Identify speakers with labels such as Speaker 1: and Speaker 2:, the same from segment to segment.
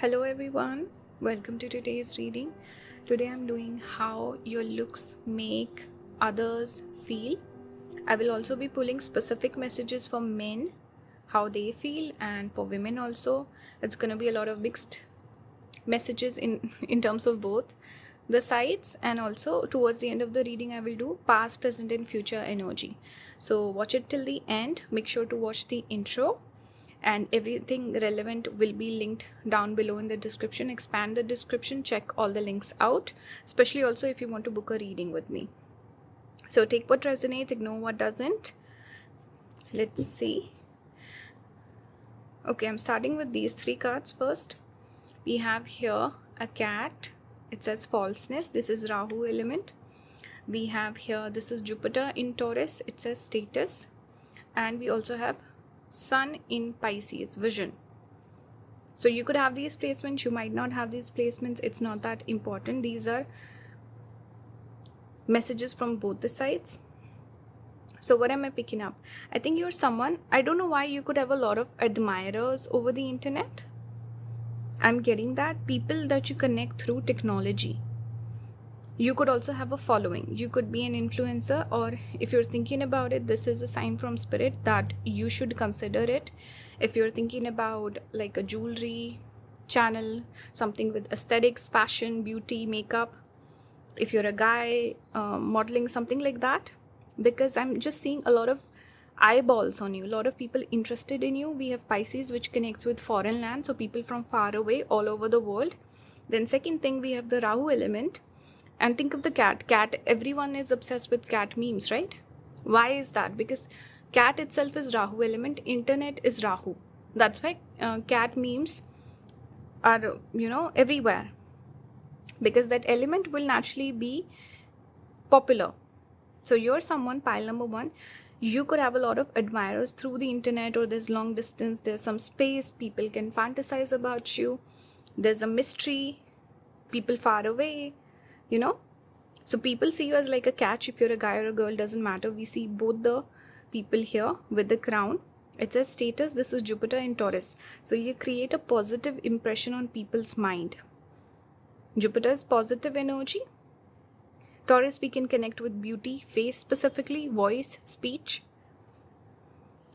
Speaker 1: Hello everyone, welcome to today's reading. Today I'm doing how your looks make others feel. I will also be pulling specific messages for men, how they feel, and for women also. It's going to be a lot of mixed messages in terms of both the sides, and also towards the end of the reading I will do past, present and future energy. So watch it till the end. Make sure to watch the intro, and everything relevant will be linked down below in the description. Expand the description, check all the links out, especially also if you want to book a reading with me. So take what resonates, ignore what doesn't. Let's see. Okay, I'm starting with these three cards first. We have here a cat. It says falseness. This is Rahu element. We have here, this is Jupiter in Taurus. It says status. And we also have Sun in Pisces, vision. So you could have these placements, you might not have these placements. It's not that important. These are messages from both the sides. So what am I picking up? I think you're someone, I don't know why you could have a lot of admirers over the internet. I'm getting that. People that you connect through technology. You could also have a following. You could be an influencer, or if you're thinking about it, this is a sign from spirit that you should consider it. If you're thinking about like a jewelry channel, something with aesthetics, fashion, beauty, makeup, if you're a guy, modeling, something like that, because I'm just seeing a lot of eyeballs on you, a lot of people interested in you. We have Pisces, which connects with foreign land, so people from far away, all over the world. Then second thing, we have the Rahu element. And think of the cat. Everyone is obsessed with cat memes, right? Why is that? Because cat itself is Rahu element, internet is Rahu. That's why cat memes are, everywhere. Because that element will naturally be popular. So you're someone, pile number one, you could have a lot of admirers through the internet, or there's long distance, there's some space, people can fantasize about you, there's a mystery, people far away, so people see you as like a catch. If you're a guy or a girl, doesn't matter. We see both the people here with the crown. It says status. This is Jupiter in Taurus. So you create a positive impression on people's mind. Jupiter is positive energy. Taurus, we can connect with beauty, face specifically, voice, speech.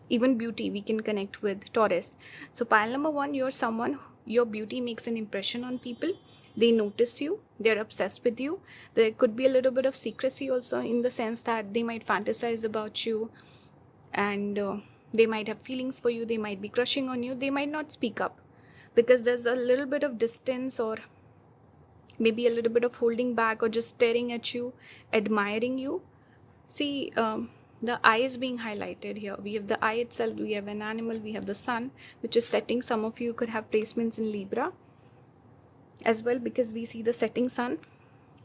Speaker 1: Even beauty we can connect with Taurus. So pile number one, you're someone, your beauty makes an impression on people. They notice you, they're obsessed with you. There could be a little bit of secrecy also, in the sense that they might fantasize about you, and they might have feelings for you, they might be crushing on you. They might not speak up because there's a little bit of distance, or maybe a little bit of holding back, or just staring at you, admiring you. See, the eye is being highlighted here. We have the eye itself, we have an animal, we have the sun, which is setting. Some of you could have placements in Libra as well, because we see the setting sun.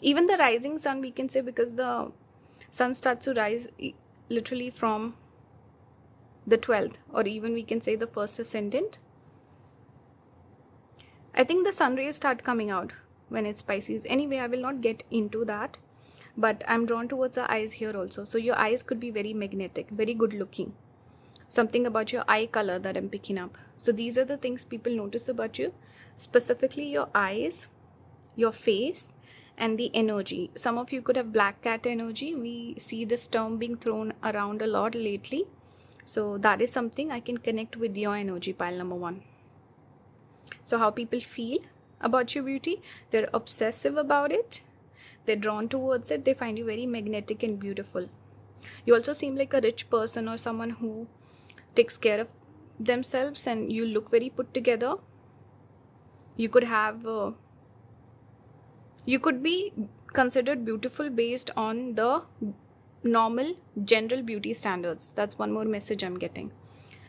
Speaker 1: Even the rising sun, we can say, because the sun starts to rise literally from the 12th, or even we can say the first ascendant. I think the sun rays start coming out when it's Pisces. Anyway, I will not get into that, but I'm drawn towards the eyes here also. So your eyes could be very magnetic, very good looking. Something about your eye color that I'm picking up. So these are the things people notice about you, specifically your eyes, your face, and the energy. Some of you could have black cat energy. We see this term being thrown around a lot lately. So that is something I can connect with your energy, pile number one. So how people feel about your beauty, they're obsessive about it, they're drawn towards it, they find you very magnetic and beautiful. You also seem like a rich person, or someone who takes care of themselves, and you look very put together. You could have you could be considered beautiful based on the normal general beauty standards. That's one more message I'm getting.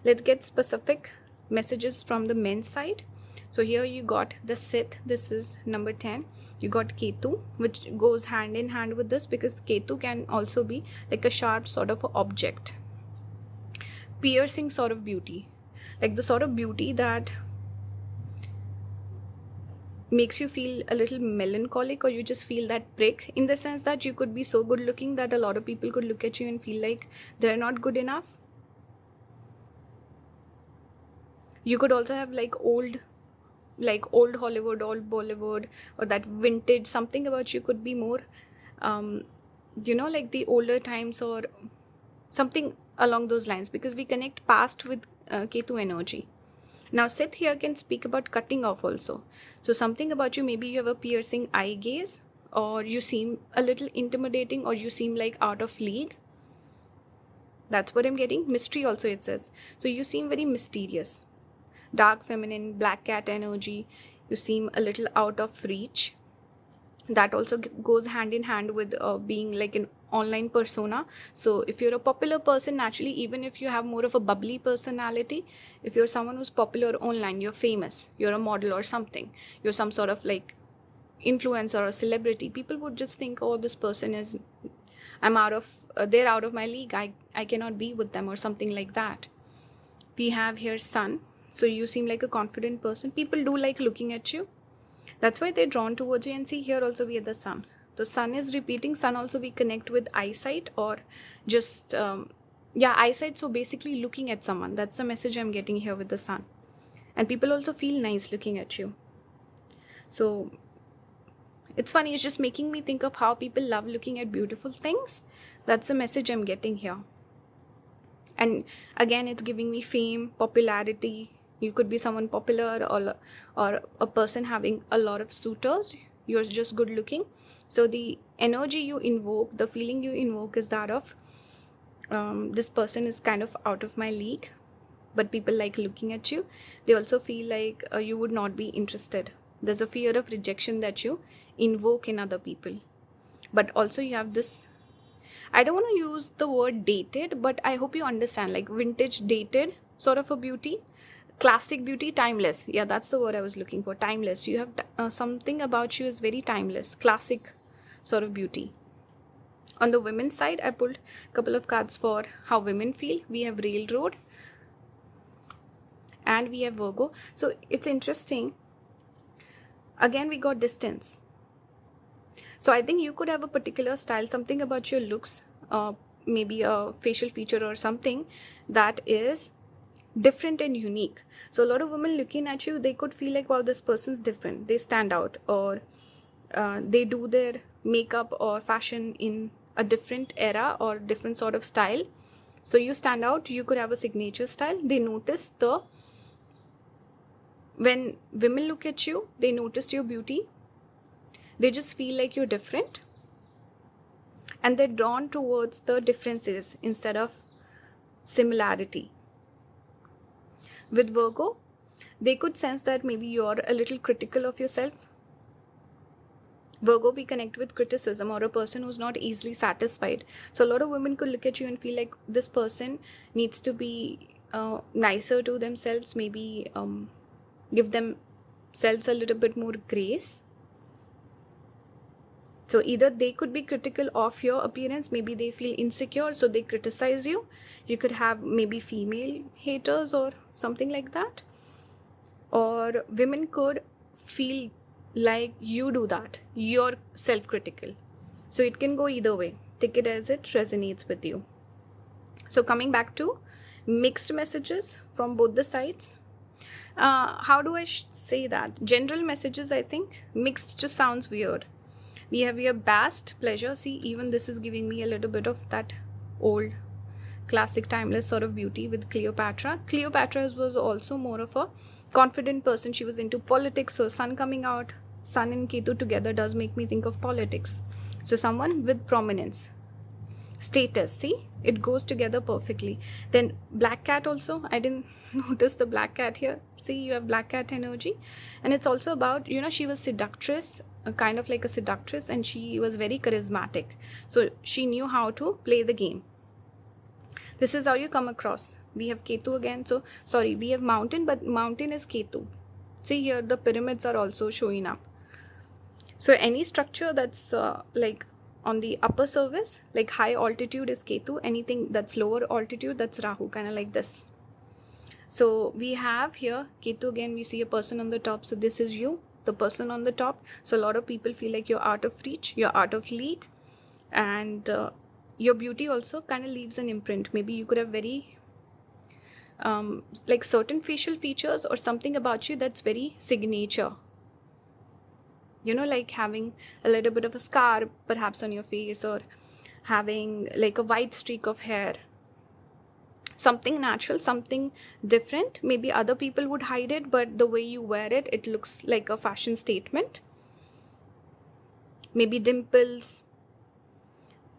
Speaker 1: Let's get specific messages from the men's side. So here you got the Sith. This is number 10. You got Ketu, which goes hand in hand with this, because Ketu can also be like a sharp sort of object, piercing sort of beauty, like the sort of beauty that makes you feel a little melancholic, or you just feel that prick, in the sense that you could be so good looking that a lot of people could look at you and feel like they're not good enough. You could also have like old like old Hollywood, old Bollywood, or that vintage, something about you could be more like the older times or something along those lines, because we connect past with Ketu energy. Now Sith here can speak about cutting off also. So something about you, maybe you have a piercing eye gaze, or you seem a little intimidating, or you seem like out of league. That's what I'm getting. Mystery also it says. So you seem very mysterious. Dark feminine, black cat energy. You seem a little out of reach. That also goes hand in hand with being like an online persona. So if you're a popular person, naturally, even if you have more of a bubbly personality, if you're someone who's popular online, you're famous, you're a model or something, you're some sort of like influencer or celebrity, people would just think, oh, this person is, they're out of my league, I cannot be with them, or something like that. We have here sun. So you seem like a confident person. People do like looking at you. That's why they're drawn towards you. And see, here also we have the sun. The sun is repeating. Sun also we connect with eyesight, or just eyesight. So basically looking at someone. That's the message I'm getting here with the sun. And people also feel nice looking at you. So it's funny, it's just making me think of how people love looking at beautiful things. That's the message I'm getting here. And again, it's giving me fame, popularity. You could be someone popular, or a person having a lot of suitors. You're just good looking. So the energy you invoke, the feeling you invoke is that of this person is kind of out of my league, but people like looking at you. They also feel like you would not be interested. There's a fear of rejection that you invoke in other people. But also you have this, I don't want to use the word dated, but I hope you understand, like vintage dated sort of a beauty. Classic beauty, timeless. Yeah, that's the word I was looking for. Timeless. You have something about you is very timeless. Classic sort of beauty. On the women's side, I pulled a couple of cards for how women feel. We have railroad. And we have Virgo. So it's interesting. Again, we got distance. So I think you could have a particular style, something about your looks, maybe a facial feature or something that is different and unique. So a lot of women looking at you, they could feel like, wow, this person's different, they stand out, or they do their makeup or fashion in a different era or different sort of style. So you stand out, you could have a signature style. They notice when women look at you, they notice your beauty. They just feel like you're different, and they're drawn towards the differences instead of similarity. With Virgo, they could sense that maybe you're a little critical of yourself. Virgo, we connect with criticism, or a person who's not easily satisfied. So a lot of women could look at you and feel like this person needs to be nicer to themselves, maybe give themselves a little bit more grace. So either they could be critical of your appearance, maybe they feel insecure, so they criticize you. You could have maybe female haters or something like that. Or women could feel like you do that. You're self-critical. So it can go either way. Take it as it resonates with you. So coming back to mixed messages from both the sides. How do I say that? General messages, I think. Mixed just sounds weird. We have here bast, pleasure. See, even this is giving me a little bit of that old, classic, timeless sort of beauty with Cleopatra. Cleopatra was also more of a confident person. She was into politics. So sun coming out, sun and Ketu together does make me think of politics. So someone with prominence, status. See, it goes together perfectly. Then black cat also. I didn't notice the black cat here. See, you have black cat energy. And it's also about, she was seductress, kind of like a seductress, and she was very charismatic. So she knew how to play the game. This is how you come across. We have Ketu again. So, sorry, we have mountain, but mountain is Ketu. See here, the pyramids are also showing up. So any structure that's like on the upper surface, like high altitude is Ketu. Anything that's lower altitude, that's Rahu, kind of like this. So we have here Ketu again. We see a person on the top. So this is you, the person on the top. So a lot of people feel like you're out of reach, you're out of league, and your beauty also kind of leaves an imprint. Maybe you could have very like certain facial features or something about you that's very signature. You know, like having a little bit of a scar perhaps on your face, or having like a white streak of hair. Something natural, something different. Maybe other people would hide it, but the way you wear it, it looks like a fashion statement. Maybe dimples.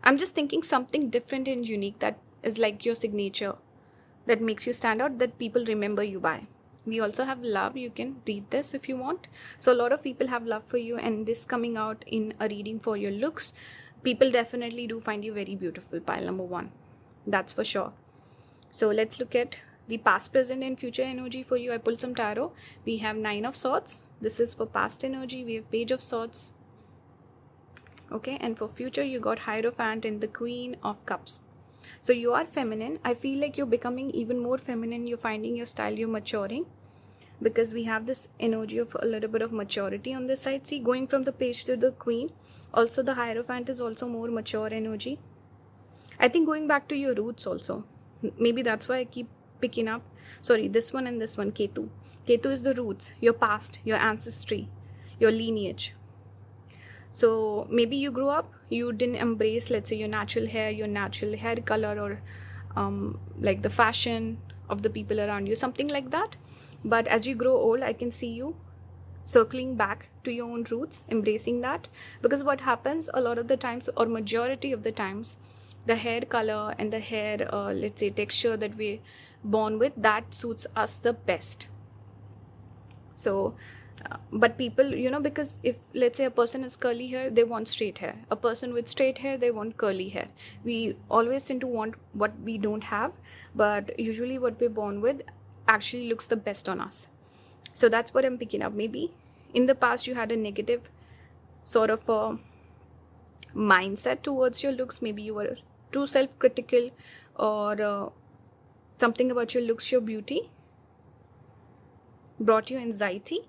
Speaker 1: I'm just thinking something different and unique that is like your signature, that makes you stand out, that people remember you by. We also have love. You can read this if you want. So a lot of people have love for you, and this coming out in a reading for your looks. People definitely do find you very beautiful, pile number 1. That's for sure. So let's look at the past, present and future energy for you. I pulled some tarot. We have 9 of Swords. This is for past energy. We have Page of Swords. Okay, and for future you got Hierophant and the Queen of Cups. So you are feminine. I feel like you're becoming even more feminine. You're finding your style. You're maturing, because we have this energy of a little bit of maturity on this side. See, going from the Page to the Queen. Also the Hierophant is also more mature energy. I think going back to your roots also. Maybe that's why I keep picking up. Sorry, this one and this one, Ketu. Ketu is the roots, your past, your ancestry, your lineage. So maybe you grew up, you didn't embrace, let's say, your natural hair color, or like the fashion of the people around you, something like that. But as you grow old, I can see you circling back to your own roots, embracing that. Because what happens a lot of the times, or majority of the times, the hair color and the hair, let's say, texture that we're born with, that suits us the best. So but people, you know, because if let's say a person is curly hair, they want straight hair. A person with straight hair, they want curly hair. We always tend to want what we don't have, but usually what we're born with actually looks the best on us. So that's what I'm picking up. Maybe in the past you had a negative sort of a mindset towards your looks. Maybe you were too self-critical, or something about your looks, your beauty brought you anxiety.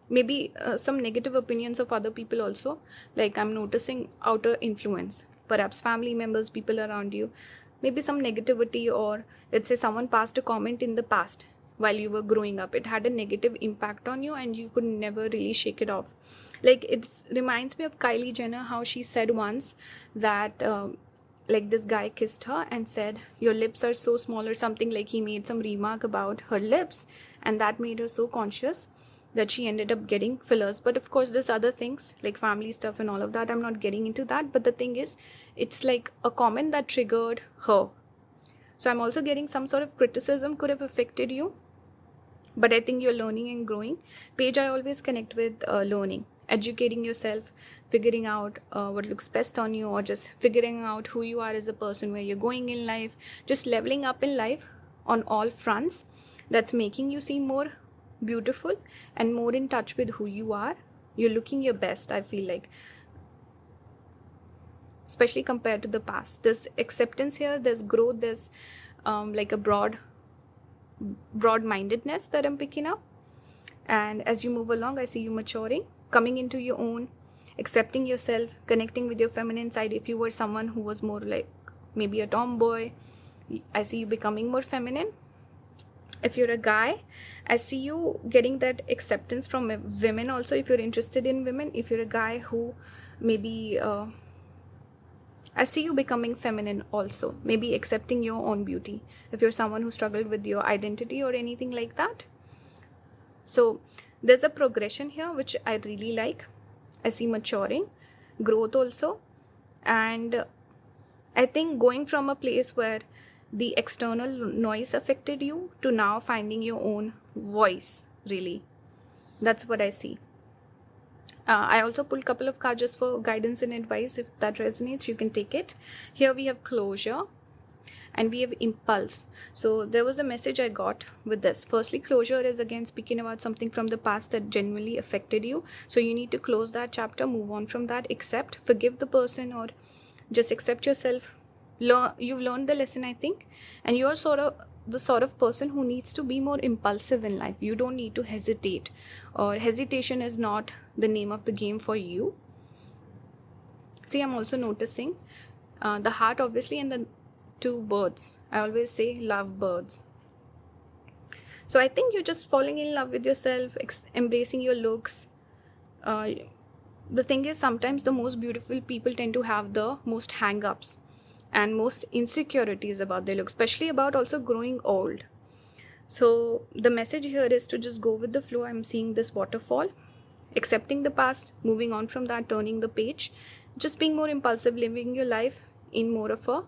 Speaker 1: Maybe some negative opinions of other people also. Like I'm noticing outer influence, perhaps family members, people around you. Maybe some negativity, or let's say someone passed a comment in the past while you were growing up. It had a negative impact on you and you could never really shake it off. Like it reminds me of Kylie Jenner, how she said once that like this guy kissed her and said, your lips are so small, or something. Like he made some remark about her lips, and that made her so conscious that she ended up getting fillers. But of course there's other things like family stuff and all of that. I'm not getting into that, but the thing is, it's like a comment that triggered her. So I'm also getting some sort of criticism could have affected you, but I think you're learning and growing. Page, I always connect with learning, educating yourself, figuring out what looks best on you, or just figuring out who you are as a person, where you're going in life, just leveling up in life on all fronts. That's making you seem more beautiful and more in touch with who you are. You're looking your best, I feel like, especially compared to the past. There's acceptance here, there's growth, there's like a broad-mindedness that I'm picking up. And as you move along, I see you maturing, coming into your own, accepting yourself, connecting with your feminine side. If you were someone who was more like maybe a tomboy, I see you becoming more feminine. If you're a guy, I see you getting that acceptance from women also, if you're interested in women. If you're a guy who maybe I see you becoming feminine also, maybe accepting your own beauty, if you're someone who struggled with your identity or anything like that. So there's a progression here which I really like. I see maturing, growth also, and I think going from a place where the external noise affected you to now finding your own voice, really. That's what I see. I also pulled a couple of cards just for guidance and advice. If that resonates, you can take it. Here we have closure and we have impulse. So there was a message I got with this. Firstly, closure is again speaking about something from the past that genuinely affected you. So you need to close that chapter, move on from that, accept, forgive the person, or just accept yourself. You've learned the lesson, I think, and you're sort of the sort of person who needs to be more impulsive in life. You don't need to hesitate, or hesitation is not the name of the game for you. See, I'm also noticing the heart, obviously, and the two birds. I always say love birds. So I think you're just falling in love with yourself, embracing your looks. The thing is, sometimes the most beautiful people tend to have the most hang-ups and most insecurities about their looks, especially about also growing old. So the message here is to just go with the flow. I'm seeing this waterfall, accepting the past, moving on from that, turning the page, just being more impulsive, living your life in more of a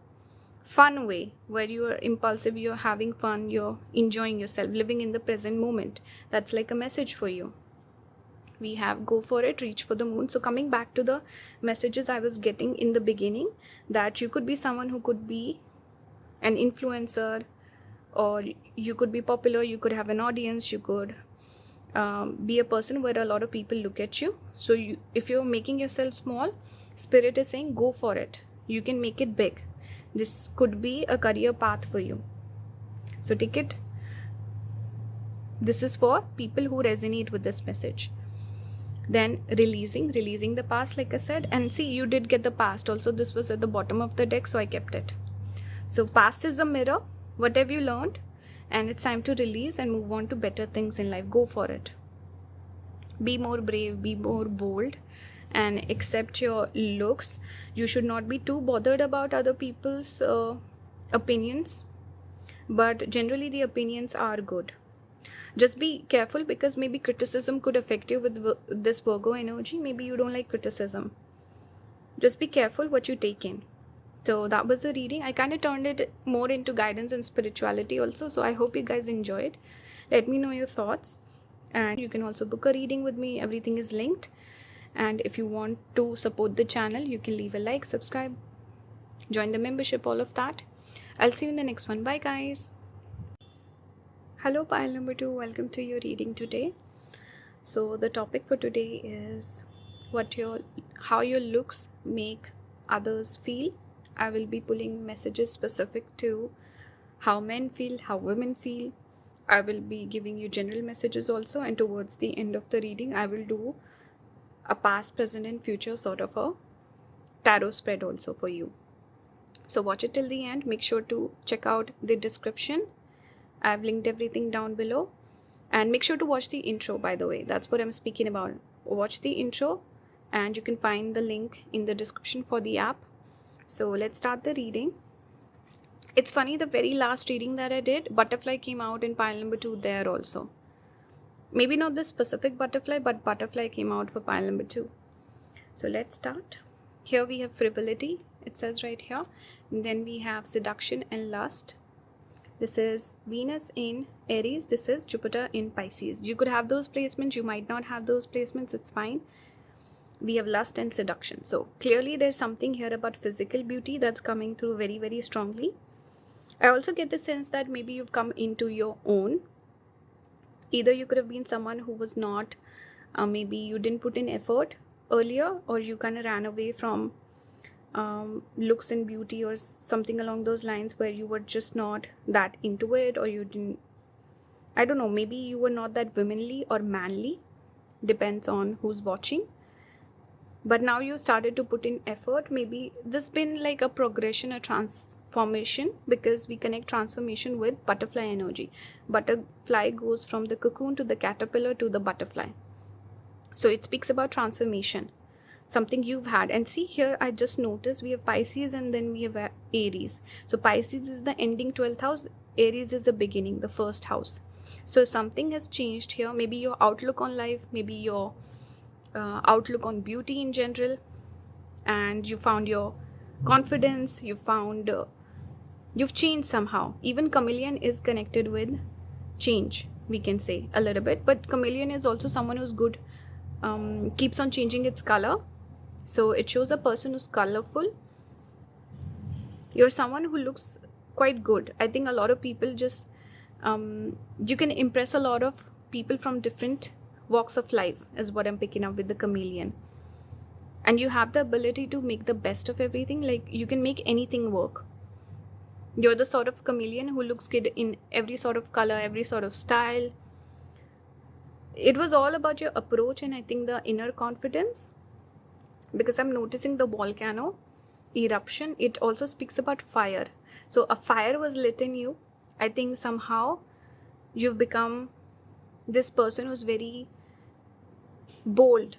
Speaker 1: fun way, where you are impulsive, you're having fun, you're enjoying yourself, living in the present moment. That's like a message for you. We have go for it, reach for the moon. So coming back to the messages I was getting in the beginning, that you could be someone who could be an influencer, or you could be popular, you could have an audience, you could be a person where a lot of people look at you. So if you're making yourself small, spirit is saying go for it, you can make it big. This could be a career path for you, so take it. This is for people who resonate with this message. Then releasing the past, like I said. And see, you did get the past also. This was at the bottom of the deck, so I kept it. So past is a mirror, what have you learned, and it's time to release and move on to better things in life. Go for it. Be more brave, be more bold, and accept your looks. You should not be too bothered about other people's opinions, but generally the opinions are good. Just be careful, because maybe criticism could affect you with this Virgo energy. Maybe you don't like criticism. Just be careful what you take in. So that was the reading. I kind of turned it more into guidance and spirituality also. So I hope you guys enjoyed. Let me know your thoughts. And you can also book a reading with me. Everything is linked. And if you want to support the channel, you can leave a like, subscribe, join the membership, all of that. I'll see you in the next one. Bye guys. Hello pile number 2, welcome to your reading today. So the topic for today is how your looks make others feel. I will be pulling messages specific to how men feel, how women feel. I will be giving you general messages also, and towards the end of the reading I will do a past, present and future sort of a tarot spread also for you. So watch it till the end. Make sure to check out the description. I've linked everything down below, and make sure to watch the intro, by the way. That's what I'm speaking about. Watch the intro, and you can find the link in the description for the app. So let's start the reading. It's funny, the very last reading that I did, butterfly came out in pile number 2 there also. Maybe not this specific butterfly, but butterfly came out for pile number 2. So let's start. Here we have frivolity, it says right here. And then we have seduction and lust. This is Venus in Aries. This is Jupiter in Pisces. You could have those placements. You might not have those placements. It's fine. We have lust and seduction. So clearly there's something here about physical beauty that's coming through very, very strongly. I also get the sense that maybe you've come into your own. Either you could have been someone who was not, maybe you didn't put in effort earlier, or you kind of ran away from looks and beauty or something along those lines, where you were just not that into it, or you didn't, I don't know, maybe you were not that womanly or manly, depends on who's watching. But now you started to put in effort. Maybe this been like a progression, a transformation, because we connect transformation with butterfly energy. Butterfly goes from the cocoon to the caterpillar to the butterfly. So it speaks about transformation, something you've had. And see here, I just noticed we have Pisces and then we have Aries. So Pisces is the ending 12th house, Aries is the beginning, the first house. So something has changed here. Maybe your outlook on life, maybe your outlook on beauty in general, and you found your confidence, you found you've changed somehow. Even chameleon is connected with change, we can say a little bit, but chameleon is also someone who's good, keeps on changing its color. So it shows a person who's colorful. You're someone who looks quite good. I think a lot of people just you can impress a lot of people from different walks of life, is what I'm picking up with the chameleon. And you have the ability to make the best of everything. Like you can make anything work. You're the sort of chameleon who looks good in every sort of color, every sort of style. It was all about your approach, and I think the inner confidence, because I'm noticing the volcano eruption. It also speaks about fire. So a fire was lit in you. I think somehow you've become this person who's very bold,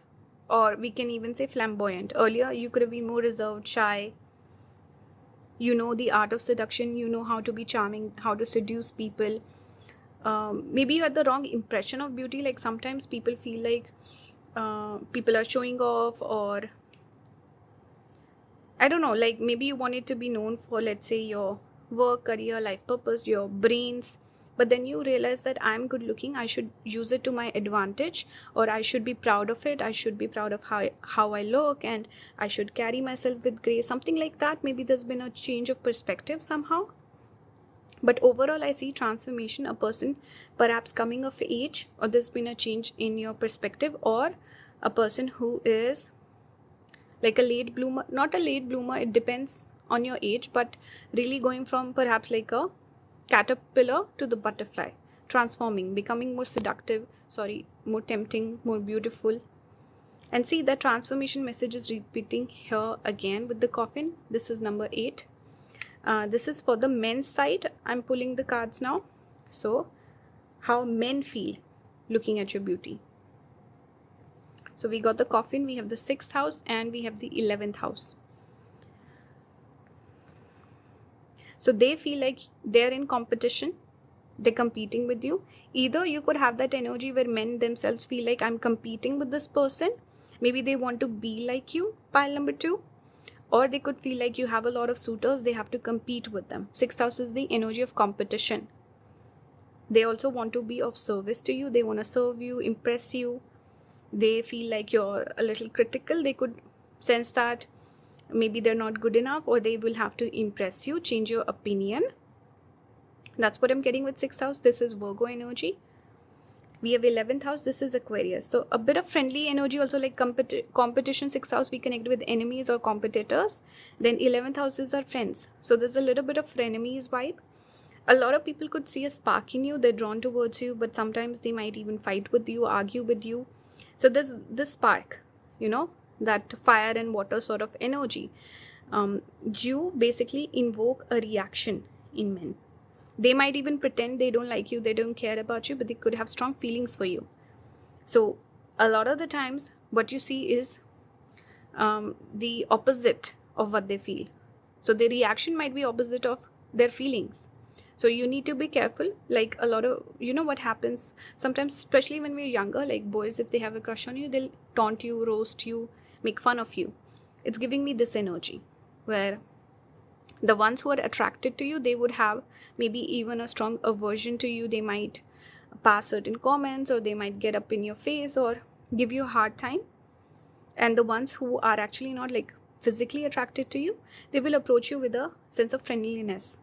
Speaker 1: or we can even say flamboyant. Earlier you could have been more reserved, shy. You know the art of seduction, you know how to be charming, how to seduce people. Maybe you had the wrong impression of beauty. Like sometimes people feel like people are showing off, or I don't know, like maybe you wanted to be known for, let's say, your work, career, life purpose, your brains. But then you realize that I'm good looking, I should use it to my advantage, or I should be proud of it. I should be proud of how I look, and I should carry myself with grace. Something like that. Maybe there's been a change of perspective somehow. But overall, I see transformation, a person perhaps coming of age, or there's been a change in your perspective, or a person who is like a late bloomer. Not a late bloomer, it depends on your age, but really going from perhaps like a caterpillar to the butterfly, transforming, becoming more seductive, more tempting, more beautiful. And see, the transformation message is repeating here again with the coffin. This is number 8. This is for the men's side. I'm pulling the cards now. So, how men feel looking at your beauty. So, we got the coffin, we have the 6th house, and we have the 11th house. So, they feel like they're in competition. They're competing with you. Either you could have that energy where men themselves feel like I'm competing with this person. Maybe they want to be like you, pile number 2. Or they could feel like you have a lot of suitors, they have to compete with them. 6th house is the energy of competition. They also want to be of service to you. They want to serve you, impress you. They feel like you're a little critical. They could sense that maybe they're not good enough, or they will have to impress you, change your opinion. That's what I'm getting with 6th house. This is Virgo energy. We have 11th house. This is Aquarius. So a bit of friendly energy also, like competition. 6th house, we connect with enemies or competitors. Then 11th house is our friends. So there's a little bit of frenemies vibe. A lot of people could see a spark in you. They're drawn towards you, but sometimes they might even fight with you, argue with you. So there's this spark, that fire and water sort of energy. You basically invoke a reaction in men. They might even pretend they don't like you, they don't care about you, but they could have strong feelings for you. So a lot of the times what you see is the opposite of what they feel. So their reaction might be opposite of their feelings. So you need to be careful. Like a lot of, what happens sometimes, especially when we're younger, like boys, if they have a crush on you, they'll taunt you, roast you, make fun of you. It's giving me this energy where the ones who are attracted to you, they would have maybe even a strong aversion to you. They might pass certain comments, or they might get up in your face or give you a hard time. And the ones who are actually not like physically attracted to you, they will approach you with a sense of friendliness.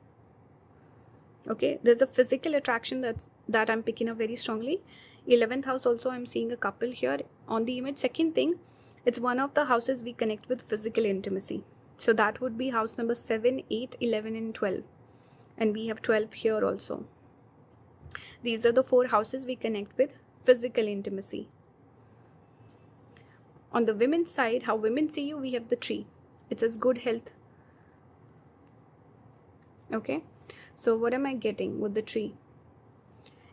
Speaker 1: Okay, there's a physical attraction that I'm picking up very strongly. 11th house also, I'm seeing a couple here on the image. Second thing, it's one of the houses we connect with physical intimacy. So that would be house number 7, 8, 11 and 12. And we have 12 here also. These are the 4 houses we connect with physical intimacy. On the women's side, how women see you, we have the tree. It says good health. Okay. So what am I getting with the tree?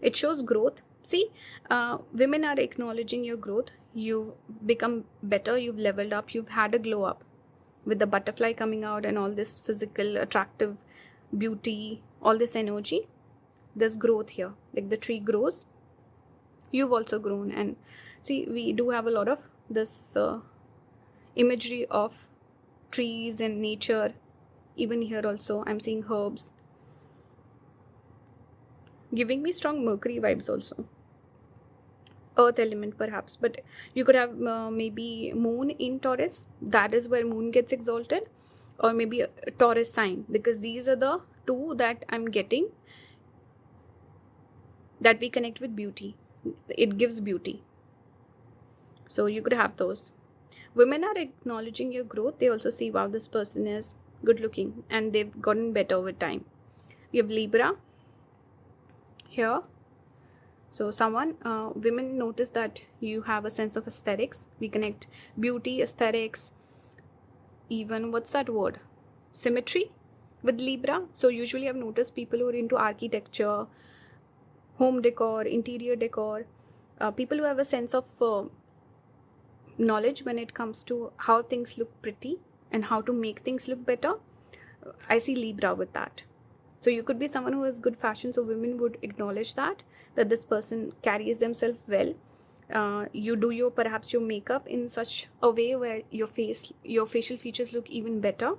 Speaker 1: It shows growth. See, women are acknowledging your growth. You've become better. You've leveled up. You've had a glow up. With the butterfly coming out and all this physical, attractive beauty, all this energy, there's growth here. Like the tree grows, you've also grown. And see, we do have a lot of this imagery of trees and nature. Even here also, I'm seeing herbs. Giving me strong Mercury vibes also. Earth element perhaps, but you could have maybe moon in Taurus. That is where moon gets exalted, or maybe a Taurus sign, because these are the 2 that I'm getting that we connect with beauty. It gives beauty. So you could have those. Women are acknowledging your growth. They also see, wow, this person is good looking, and they've gotten better with time. We have Libra here. So women notice that you have a sense of aesthetics. We connect beauty, aesthetics, even, what's that word? Symmetry with Libra. So usually I've noticed people who are into architecture, home decor, interior decor, people who have a sense of knowledge when it comes to how things look pretty and how to make things look better. I see Libra with that. So you could be someone who has good fashion, so women would acknowledge that this person carries themselves well. You do your perhaps your makeup in such a way where your facial features look even better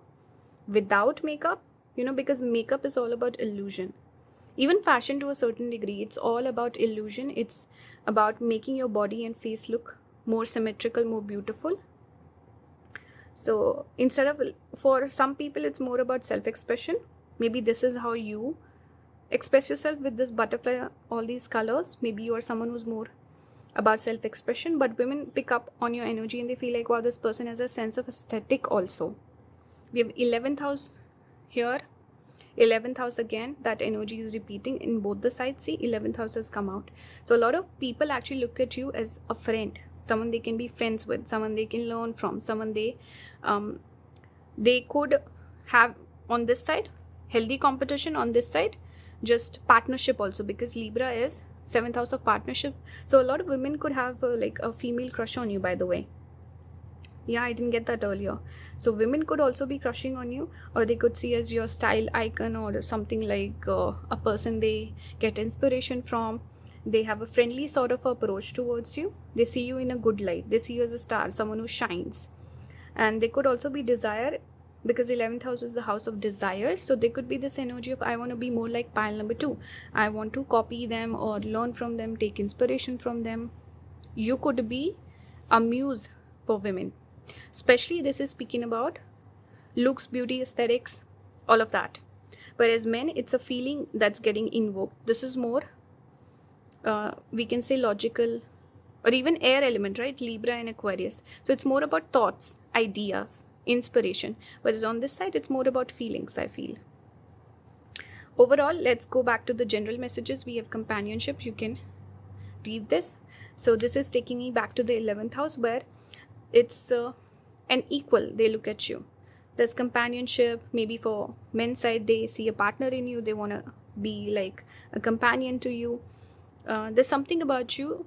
Speaker 1: without makeup, because makeup is all about illusion. Even fashion to a certain degree, it's all about illusion. It's about making your body and face look more symmetrical, more beautiful. So instead of, for some people, it's more about self-expression. Maybe this is how you express yourself with this butterfly, all these colors. Maybe you are someone who's more about self-expression, but women pick up on your energy and they feel like, wow, this person has a sense of aesthetic also. We have 11th house here, 11th house again. That energy is repeating in both the sides. See, 11th house has come out. So a lot of people actually look at you as a friend, someone they can be friends with, someone they can learn from, someone they could have on this side healthy competition, on this side just partnership also, because Libra is 7th house of partnership. So a lot of women could have like a female crush on you, by the way. Yeah, I didn't get that earlier. So women could also be crushing on you, or they could see as your style icon, or something like a person they get inspiration from. They have a friendly sort of approach towards you. They see you in a good light. They see you as a star, someone who shines. And they could also be desire, because 11th house is the house of desire. So they could be this energy of, I want to be more like pile number 2. I want to copy them or learn from them, take inspiration from them. You could be a muse for women. Especially this is speaking about looks, beauty, aesthetics, all of that. Whereas men, it's a feeling that's getting invoked. This is more, we can say logical, or even air element, right? Libra and Aquarius. So it's more about thoughts, ideas, inspiration. Whereas on this side, it's more about feelings, I feel. Overall, let's go back to the general messages. We have companionship. You can read this. So this is taking me back to the 11th house, where it's an equal. They look at you. There's companionship. Maybe for men's side, they see a partner in you. They want to be like a companion to you. There's something about you.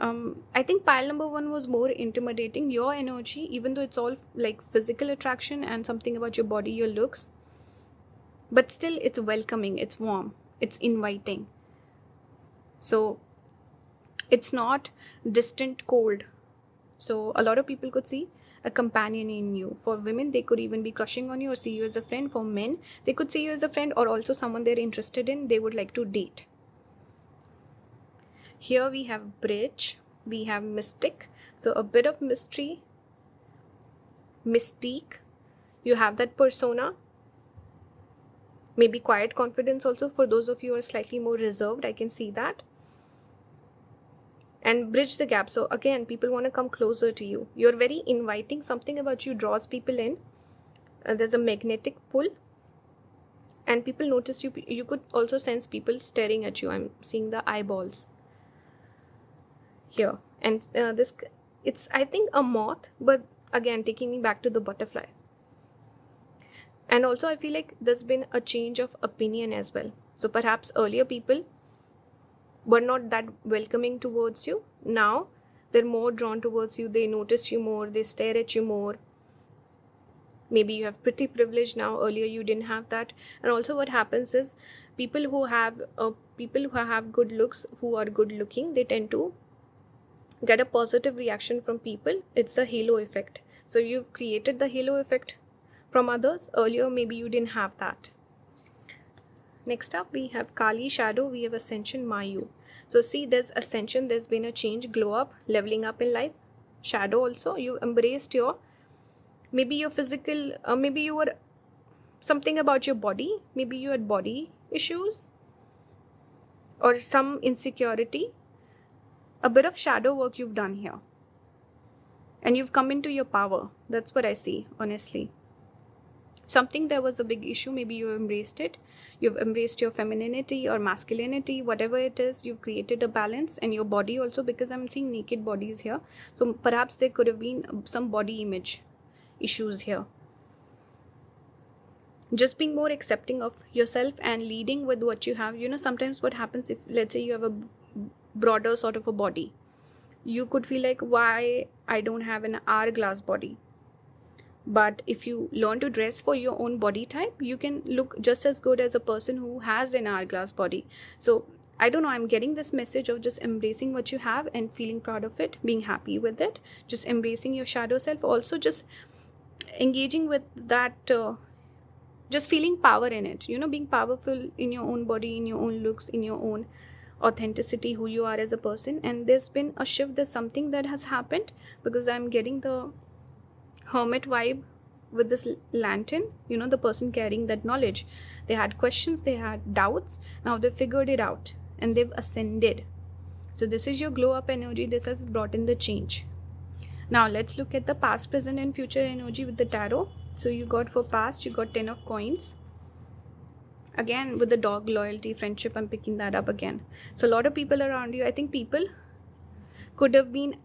Speaker 1: I think pile number 1 was more intimidating. Your energy, even though it's all like physical attraction and something about your body, your looks, but still it's welcoming, it's warm, it's inviting. So it's not distant, cold. So a lot of people could see a companion in you. For women, they could even be crushing on you or see you as a friend. For men, they could see you as a friend or also someone they're interested in, they would like to date. Here we have bridge, we have mystic. So a bit of mystery, mystique. You have that persona. Maybe quiet confidence also for those of you who are slightly more reserved. I can see that. And bridge the gap. So again, people want to come closer to you. You're very inviting. Something about you draws people in. There's a magnetic pull. And people notice you. You could also sense people staring at you. I'm seeing the eyeballs here. And this, it's, I think, a moth. But again, taking me back to the butterfly. And also, I feel like there's been a change of opinion as well. So perhaps earlier people were not that welcoming towards you. Now they're more drawn towards you. They notice you more. They stare at you more. Maybe you have pretty privilege now. Earlier you didn't have that. And also what happens is people who have good looks, who are good looking, they tend to get a positive reaction from people. It's the halo effect. So you've created the halo effect from others. Earlier maybe you didn't have that. Next up, we have Kali, shadow, we have ascension, Mayu. So see, there's ascension, there's been a change, glow up, leveling up in life. Shadow also, you embraced your, maybe your physical, maybe you were something about your body, maybe you had body issues or some insecurity. A bit of shadow work you've done here. And you've come into your power. That's what I see, honestly. Something there was a big issue, maybe you embraced it. You've embraced your femininity or masculinity, whatever it is. You've created a balance, and your body also, because I'm seeing naked bodies here. So perhaps there could have been some body image issues here. just being more accepting of yourself and leading with what you have. Sometimes what happens, if let's say you have a broader sort of a body, you could feel like, why I don't have an hourglass body? But if you learn to dress for your own body type, you can look just as good as a person who has an hourglass body. So I don't know, I'm getting this message of just embracing what you have and feeling proud of it, being happy with it, just embracing your shadow self, also just engaging with that, just feeling power in it, being powerful in your own body, in your own looks, in your own authenticity, who you are as a person. And there's been a shift, there's something that has happened, because I'm getting the hermit vibe with this lantern. The person carrying that knowledge, they had questions, they had doubts, now they figured it out and they've ascended. So this is your glow up energy. This has brought in the change. Now let's look at the past, present and future energy with the tarot. So you got, for past, you got 10 of coins. Again, with the dog, loyalty, friendship, I'm picking that up again. So a lot of people around you, I think people could have been,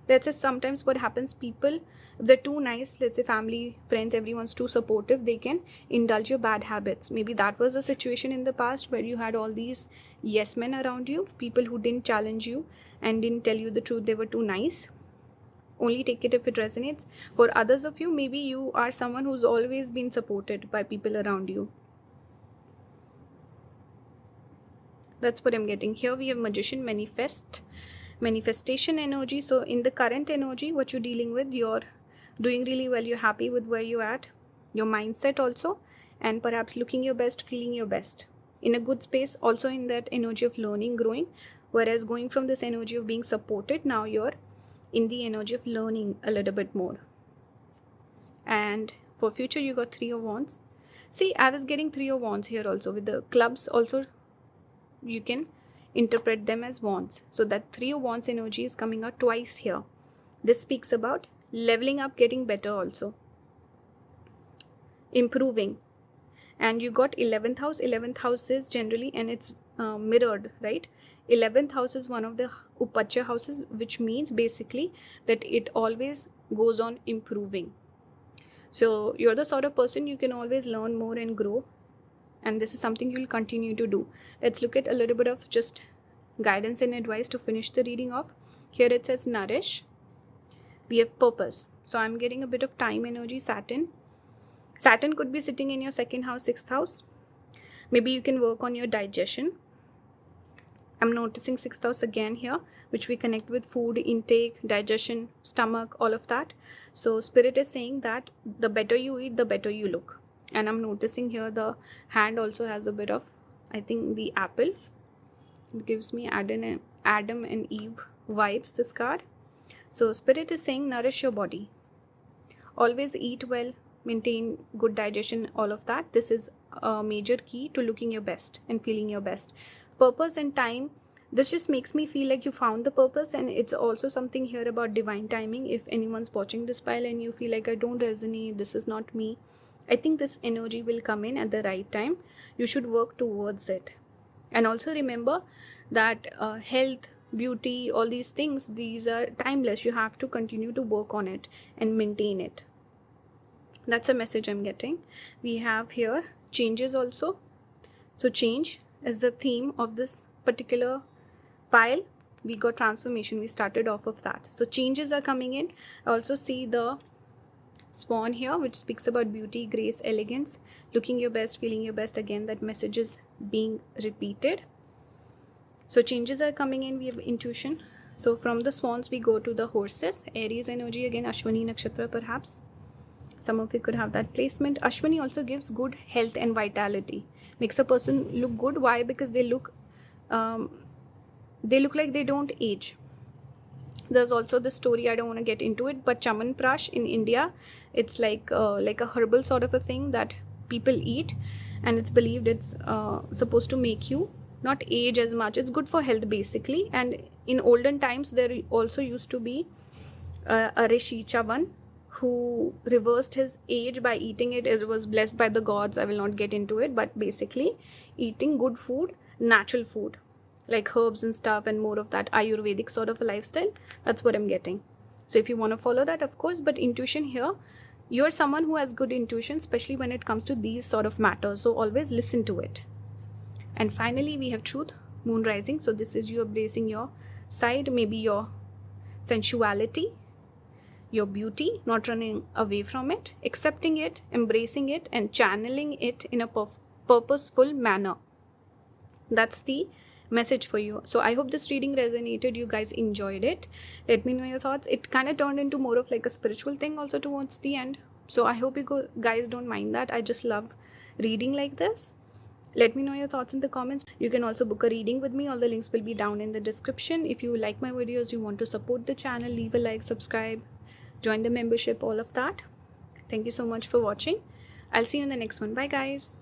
Speaker 1: let's say sometimes what happens, people, if they're too nice, let's say family, friends, everyone's too supportive, they can indulge your bad habits. Maybe that was a situation in the past where you had all these yes men around you, people who didn't challenge you and didn't tell you the truth, they were too nice. Only take it if it resonates. For others of you, maybe you are someone who's always been supported by people around you. That's what I'm getting. Here we have magician, manifestation energy. So in the current energy, what you're dealing with, you're doing really well, you're happy with where you're at, your mindset also, and perhaps looking your best, feeling your best, in a good space, also in that energy of learning, growing. Whereas going from this energy of being supported, now you're in the energy of learning a little bit more. And for future, you got 3 of wands. See, I was getting 3 of wands here also. With the clubs also, you can interpret them as wands. So that 3 of wands energy is coming out twice here. This speaks about leveling up, getting better also, improving. And you got 11th house. 11th house is generally, and it's mirrored, right? 11th house is one of the upacha houses, which means basically that it always goes on improving. So you're the sort of person, you can always learn more and grow, and this is something you'll continue to do. Let's look at a little bit of just guidance and advice to finish the reading off. Here it says nourish. We have purpose. So I'm getting a bit of time energy. Saturn could be sitting in your 2nd house, 6th house. Maybe you can work on your digestion. I'm noticing 6th house again here, which we connect with food intake, digestion, stomach, all of that. So spirit is saying that the better you eat, the better you look. And I'm noticing here the hand also has a bit of, I think, the apple. It gives me Adam and Eve vibes, this card. So spirit is saying nourish your body. Always eat well, maintain good digestion, all of that. This is a major key to looking your best and feeling your best. Purpose and time, this just makes me feel like you found the purpose, and it's also something here about divine timing. If anyone's watching this pile and you feel like I don't resonate, this is not me, I think this energy will come in at the right time. You should work towards it. And also remember that health, beauty, all these things, these are timeless. You have to continue to work on it and maintain it. That's a message I'm getting. We have here changes also. So change is the theme of this particular pile. We got transformation. We started off of that. So changes are coming in. I also see the swan here, which speaks about beauty, grace, elegance, looking your best, feeling your best. Again, that message is being repeated. So changes are coming in. We have intuition. So from the swans, we go to the horses. Aries energy again, Ashwini Nakshatra perhaps. Some of you could have that placement. Ashwini also gives good health and vitality. Makes a person look good. Why? Because they look like they don't age. There's also the story, I don't want to get into it, but Chamanprash in India, it's like a herbal sort of a thing that people eat, and it's believed it's supposed to make you not age as much. It's good for health basically. And in olden times, there also used to be a Rishi Chavan who reversed his age by eating it. It was blessed by the gods. I will not get into it, but basically eating good food, natural food, like herbs and stuff, and more of that Ayurvedic sort of a lifestyle. That's what I'm getting. So if you want to follow that, of course, but intuition here, You're someone who has good intuition, especially when it comes to these sort of matters. So always listen to it. And finally, we have truth, moon rising. So this is you embracing your side, maybe your sensuality, your beauty, not running away from it, accepting it, embracing it, and channeling it in a purposeful manner. That's the message for you. So I hope this reading resonated. You guys enjoyed it. Let me know your thoughts. It kind of turned into more of like a spiritual thing also towards the end. So I hope you guys don't mind that. I just love reading like this. Let me know your thoughts in the comments. You can also book a reading with me. All the links will be down in the description. If you like my videos, you want to support the channel, leave a like, subscribe, join the membership, all of that. Thank you so much for watching. I'll see you in the next one. Bye guys.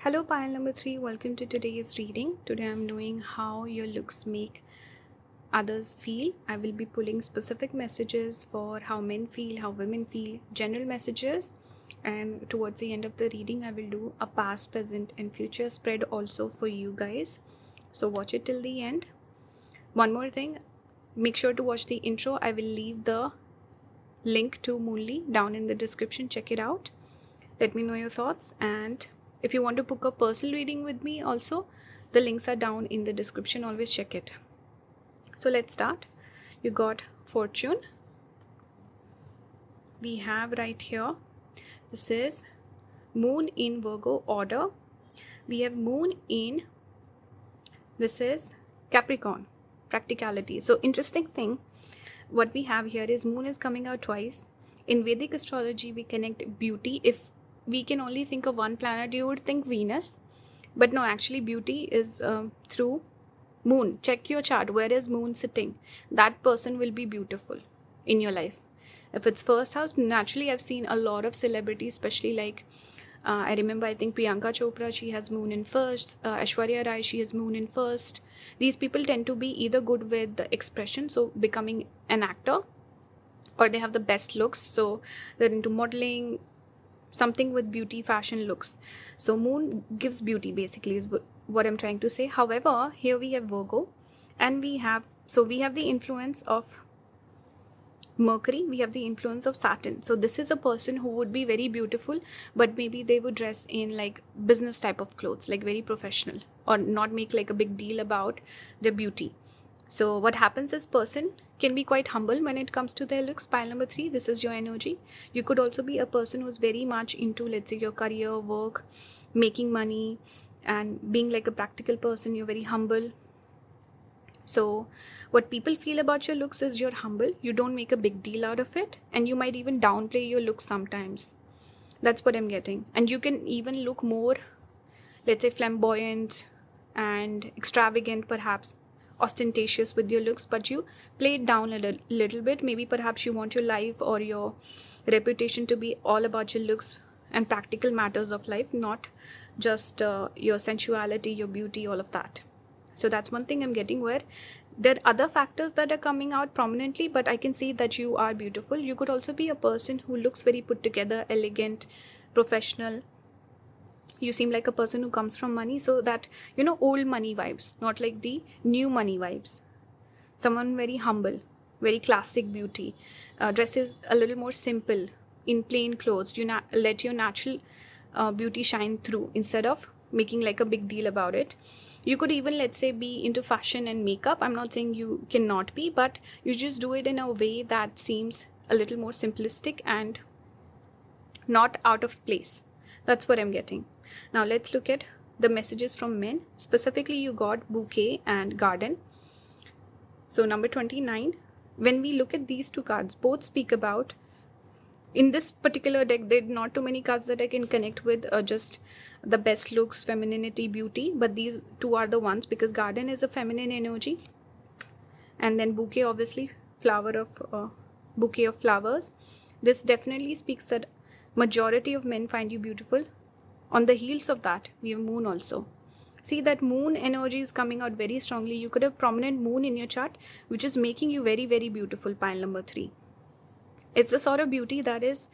Speaker 1: Hello pile number 3, welcome to today's reading. Today I'm doing how your looks make others feel. I will be pulling specific messages for how men feel, how women feel, general messages, and towards the end of the reading I will do a past, present and future spread also for you guys. So watch it till the end. One more thing, make sure to watch the intro. I will leave the link to Moonly down in the description. Check it out. Let me know your thoughts, and if you want to book a personal reading with me also, the links are down in the description. Always check it. So let's start. You got fortune. We have right here, this is moon in Virgo order. We have moon in, this is Capricorn, practicality. So interesting thing, what we have here is moon is coming out twice. In Vedic astrology, we connect beauty. If we can only think of one planet, you would think Venus, but no, actually beauty is through moon. Check your chart, where is moon sitting? That person will be beautiful in your life. If it's first house, naturally I've seen a lot of celebrities, especially like I remember, I think Priyanka Chopra, she has moon in first. Aishwarya Rai, she has moon in first. These people tend to be either good with the expression, so becoming an actor, or they have the best looks, so they're into modeling, something with beauty, fashion, looks. So moon gives beauty basically is what I'm trying to say. However, here we have Virgo, and we have the influence of Mercury, we have the influence of Saturn. So this is a person who would be very beautiful, but maybe they would dress in like business type of clothes, like very professional, or not make like a big deal about their beauty. So what happens is, person can be quite humble when it comes to their looks. Pile number 3, this is your energy. You could also be a person who's very much into, let's say, your career, work, making money, and being like a practical person. You're very humble. So what people feel about your looks is you're humble. You don't make a big deal out of it, and you might even downplay your looks sometimes. That's what I'm getting. And you can even look more, let's say, flamboyant and extravagant, perhaps ostentatious with your looks, but you play it down a little bit. Maybe perhaps you want your life or your reputation to be all about your looks and practical matters of life, not just your sensuality, your beauty, all of that. So that's one thing I'm getting, where there are other factors that are coming out prominently, but I can see that you are beautiful. You could also be a person who looks very put together, elegant, professional. You seem like a person who comes from money, so that, you know, old money vibes, not like the new money vibes. Someone very humble, very classic beauty, dresses a little more simple, in plain clothes. You let your natural beauty shine through instead of making like a big deal about it. You could even, let's say, be into fashion and makeup. I'm not saying you cannot be, but you just do it in a way that seems a little more simplistic and not out of place. That's what I'm getting. Now let's look at the messages from men. Specifically, you got bouquet and garden. So number 29, when we look at these two cards, both speak about, in this particular deck, there are not too many cards that I can connect with just the best looks, femininity, beauty, but these two are the ones, because garden is a feminine energy, and then bouquet, obviously bouquet of flowers. This definitely speaks that majority of men find you beautiful. On the heels of that, we have moon also. See, that moon energy is coming out very strongly. You could have prominent moon in your chart, which is making you very, very beautiful. Pile number 3. It's a sort of beauty that is,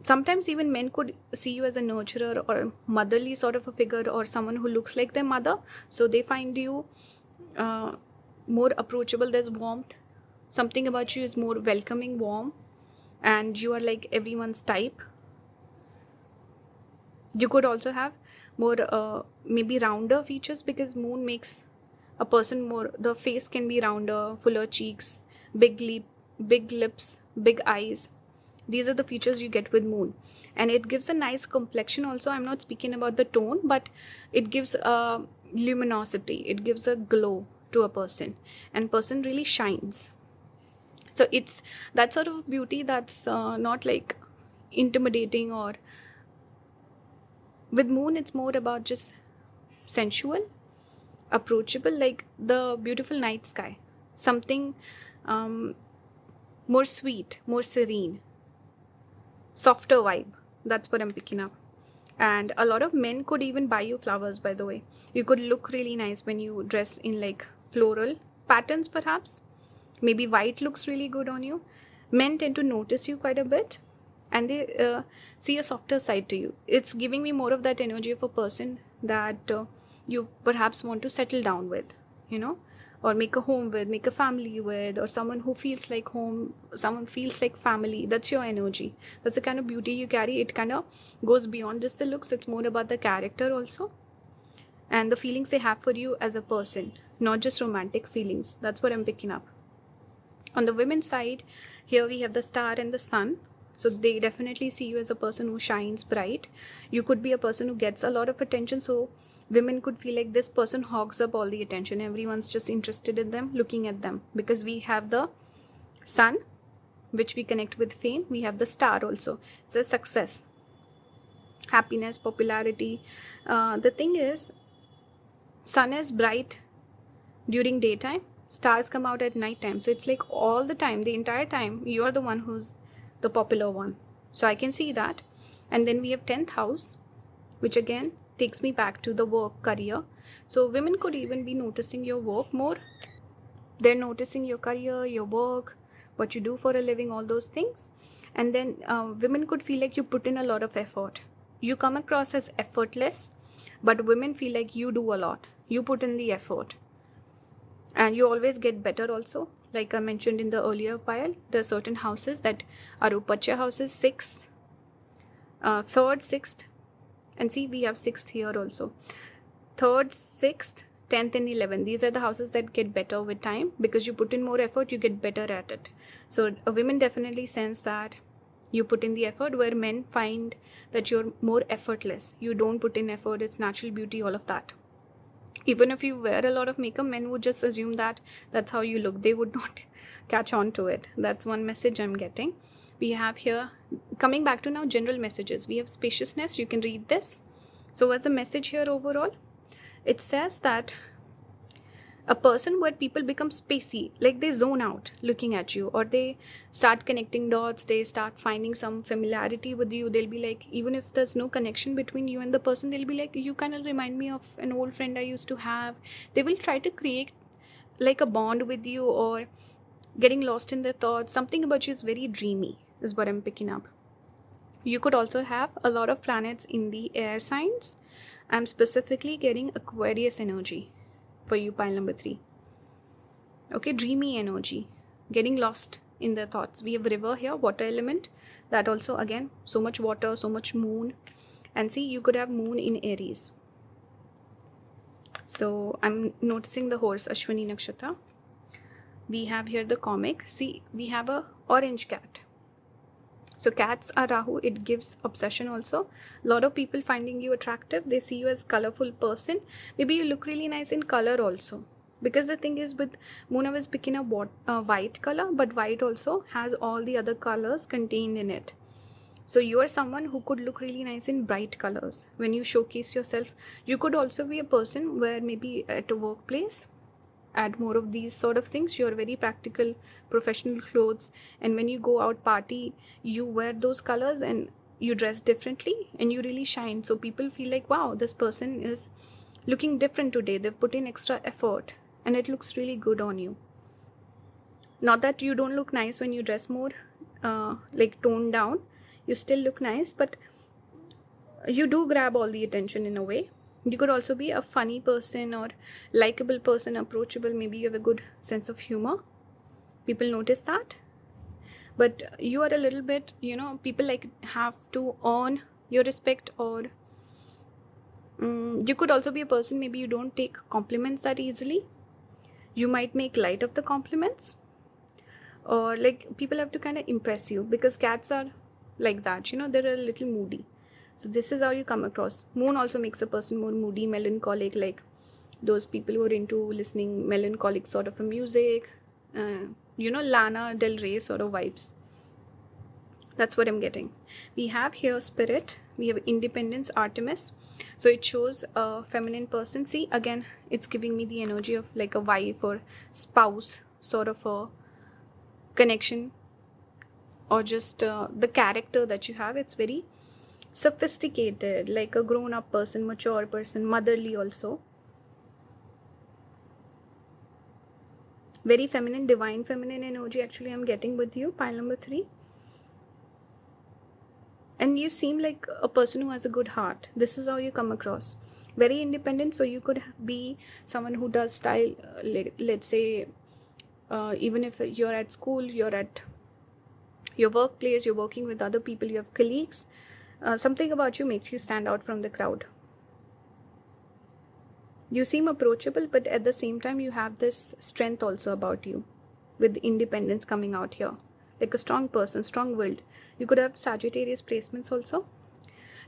Speaker 1: sometimes even men could see you as a nurturer or a motherly sort of a figure, or someone who looks like their mother. So they find you more approachable. There's warmth. Something about you is more welcoming, warm. and you are like everyone's type. You could also have more maybe rounder features, because moon makes a person more, the face can be rounder, fuller cheeks, big lips, big eyes. These are the features you get with moon, and it gives a nice complexion also. I'm not speaking about the tone, but it gives a luminosity, it gives a glow to a person, and person really shines. So it's that sort of beauty that's not like intimidating, or with moon it's more about just sensual, approachable, like the beautiful night sky, something more sweet, more serene, softer vibe. That's what I'm picking up. And a lot of men could even buy you flowers, by the way. You could look really nice when you dress in like floral patterns, perhaps. Maybe white looks really good on you. Men tend to notice you quite a bit, and they see a softer side to you. It's giving me more of that energy of a person that you perhaps want to settle down with, you know, or make a home with, make a family with, or someone who feels like home, someone feels like family. That's your energy. That's the kind of beauty you carry. It kind of goes beyond just the looks. It's more about the character also, and the feelings they have for you as a person, not just romantic feelings. That's what I'm picking up. On the women's side, here we have the star and the sun. So they definitely see you as a person who shines bright. You could be a person who gets a lot of attention. So women could feel like this person hogs up all the attention. Everyone's just interested in them, looking at them. Because we have the sun, which we connect with fame. We have the star also. It's a success, happiness, popularity. The thing is, sun is bright during daytime. Stars come out at night time. So it's like all the time, the entire time, you're the one who's the popular one. So I can see that. And then we have 10th house, which again takes me back to the work, career. So women could even be noticing your work more. They're noticing your career, your work, what you do for a living, all those things. And then women could feel like you put in a lot of effort. You come across as effortless, but women feel like you do a lot. You put in the effort. And you always get better also. Like I mentioned in the earlier pile, there are certain houses that are Upacha houses, 6th, 3rd, 6th, and see we have 6th here also. 3rd, 6th, 10th and 11th. These are the houses that get better with time, because you put in more effort, you get better at it. So women definitely sense that you put in the effort, where men find that you're more effortless. You don't put in effort, it's natural beauty, all of that. Even if you wear a lot of makeup, men would just assume that that's how you look. They would not catch on to it. That's one message I'm getting. We have here, coming back to now general messages, we have spaciousness. You can read this. So what's the message here overall? It says that a person where people become spacey, like they zone out looking at you, or they start connecting dots, they start finding some familiarity with you. They'll be like, even if there's no connection between you and the person, they'll be like, you kind of remind me of an old friend I used to have. They will try to create like a bond with you, or getting lost in their thoughts. Something about you is very dreamy, is what I'm picking up. You could also have a lot of planets in the air signs. I'm specifically getting Aquarius energy for you, pile number 3. Okay, dreamy energy, getting lost in their thoughts. We have river here, water element. That also, again, so much water, so much moon. And see, you could have moon in Aries. So I'm noticing the horse, Ashwini Nakshatra. We have here the comic. See, we have a orange cat. So cats are Rahu. It gives obsession also. A lot of people finding you attractive. They see you as colorful person. Maybe you look really nice in color also. Because the thing is, with moon, I was picking up white color, but white also has all the other colors contained in it. So you are someone who could look really nice in bright colors. When you showcase yourself, you could also be a person where maybe at a workplace, add more of these sort of things. You're very practical, professional clothes, and when you go out party, you wear those colors and you dress differently and you really shine. So people feel like, wow, this person is looking different today. They've put in extra effort and it looks really good on you. Not that you don't look nice when you dress more like toned down. You still look nice, but you do grab all the attention in a way. You could also be a funny person or likable person, approachable. Maybe you have a good sense of humor. People notice that. but you are a little bit, people like have to earn your respect. Or you could also be a person, maybe you don't take compliments that easily. You might make light of the compliments, or like people have to kind of impress you, because cats are like that, they're a little moody. So this is how you come across. Moon also makes a person more moody, melancholic, like those people who are into listening melancholic sort of a music, Lana Del Rey sort of vibes. That's what I'm getting. We have here Spirit, we have Independence, Artemis. So it shows a feminine person. See, again, it's giving me the energy of like a wife or spouse sort of a connection, or just the character that you have. It's very sophisticated, like a grown-up person, mature person, motherly also. Very feminine, divine feminine energy actually I'm getting with you, pile number 3. And you seem like a person who has a good heart. This is how you come across. Very independent. So you could be someone who does style, let's say, even if you're at school, you're at your workplace, you're working with other people, you have colleagues, something about you makes you stand out from the crowd. You seem approachable, but at the same time you have this strength also about you, with independence coming out here, like a strong person, strong-willed. You could have Sagittarius placements also.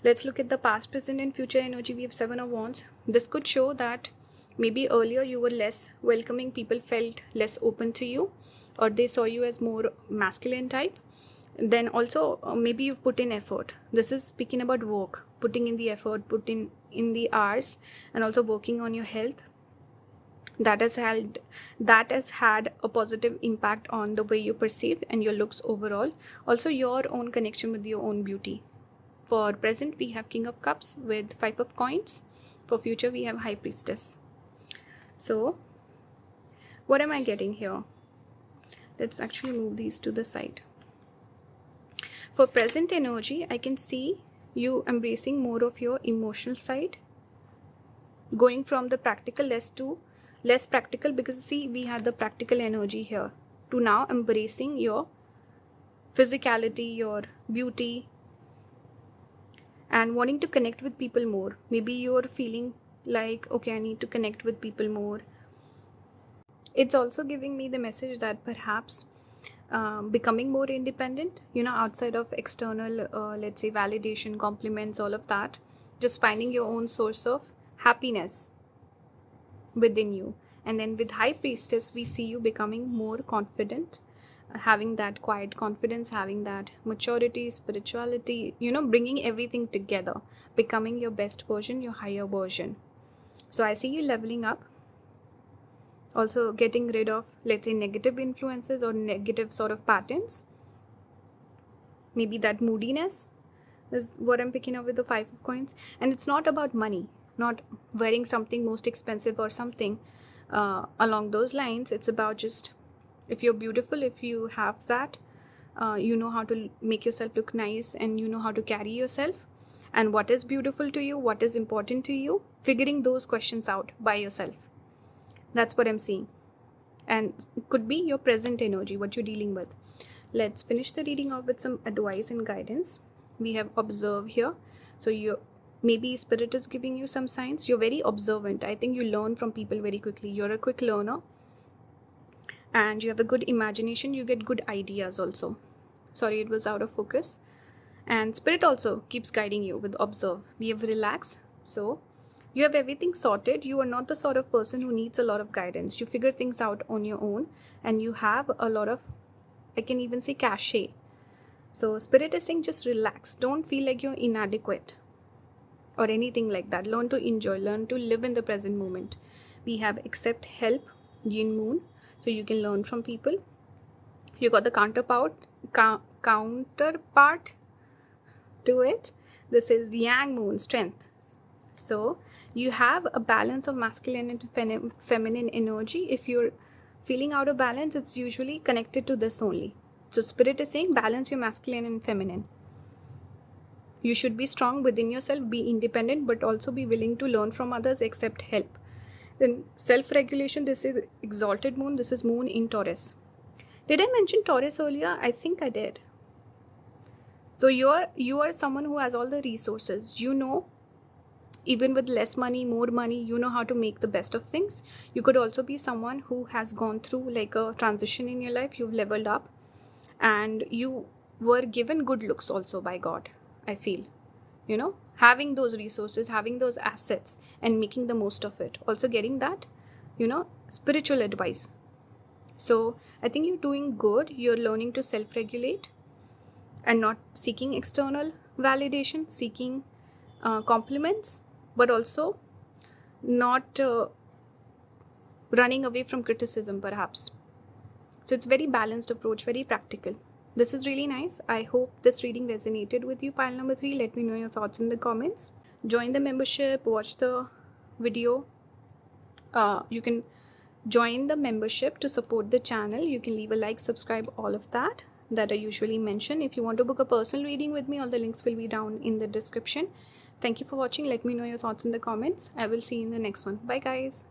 Speaker 1: Let's look at the past, present and future energy. We have 7 of Wands. This could show that maybe earlier you were less welcoming, people felt less open to you, or they saw you as more masculine type. Then also maybe you've put in effort. This is speaking about work, putting in the effort, putting in the hours, and also working on your health. That has had a positive impact on the way you perceive and your looks overall. Also your own connection with your own beauty. For present, we have King of Cups with 5 of Coins. For future, we have High Priestess. So what am I getting here? Let's actually move these to the side. For present energy, I can see you embracing more of your emotional side, going from the practical less practical, because see, we had the practical energy here, to now embracing your physicality, your beauty, and wanting to connect with people more. Maybe you're feeling like, okay, I need to connect with people more. It's also giving me the message that perhaps becoming more independent, outside of external, let's say, validation, compliments, all of that, just finding your own source of happiness within you. And then with High Priestess, we see you becoming more confident, having that quiet confidence, having that maturity, spirituality, bringing everything together, becoming your best version, your higher version. So I see you leveling up, also getting rid of, let's say, negative influences or negative sort of patterns. Maybe that moodiness is what I'm picking up with the 5 of Coins. And it's not about money, not wearing something most expensive or something along those lines. It's about just, if you're beautiful, if you have that, you know how to make yourself look nice, and you know how to carry yourself, and what is beautiful to you, what is important to you, figuring those questions out by yourself. That's what I'm seeing. And could be your present energy, what you're dealing with. Let's finish the reading off with some advice and guidance. We have Observe here. So maybe Spirit is giving you some signs. You're very observant. I think you learn from people very quickly. You're a quick learner. And you have a good imagination. You get good ideas also. Sorry, it was out of focus. And Spirit also keeps guiding you with Observe. We have Relax. So you have everything sorted. You are not the sort of person who needs a lot of guidance. You figure things out on your own, and you have a lot of, I can even say, cachet. So Spirit is saying just relax. Don't feel like you're inadequate or anything like that. Learn to enjoy. Learn to live in the present moment. We have Accept Help, Yin Moon. So you can learn from people. You got the counterpart to it. This is Yang Moon, Strength. So you have a balance of masculine and feminine energy. If you're feeling out of balance, it's usually connected to this only. So Spirit is saying balance your masculine and feminine. You should be strong within yourself, be independent, but also be willing to learn from others, accept help. Then self-regulation, this is Exalted Moon, this is Moon in Taurus. Did I mention Taurus earlier? I think I did. So you are someone who has all the resources. You know, even with less money, more money, you know how to make the best of things. You could also be someone who has gone through like a transition in your life. You've leveled up, and you were given good looks also by God, I feel. You know, having those resources, having those assets, and making the most of it. Also getting that, you know, spiritual advice. So I think you're doing good. You're learning to self-regulate and not seeking external validation, seeking compliments, but also not running away from criticism, perhaps. So it's very balanced approach, very practical. This is really nice. I hope this reading resonated with you, pile number 3. Let me know your thoughts in the comments. Join the membership, watch the video. You can join the membership to support the channel. You can leave a like, subscribe, all of that I usually mention. If you want to book a personal reading with me, all the links will be down in the description. Thank you for watching. Let me know your thoughts in the comments. I will see you in the next one. Bye guys.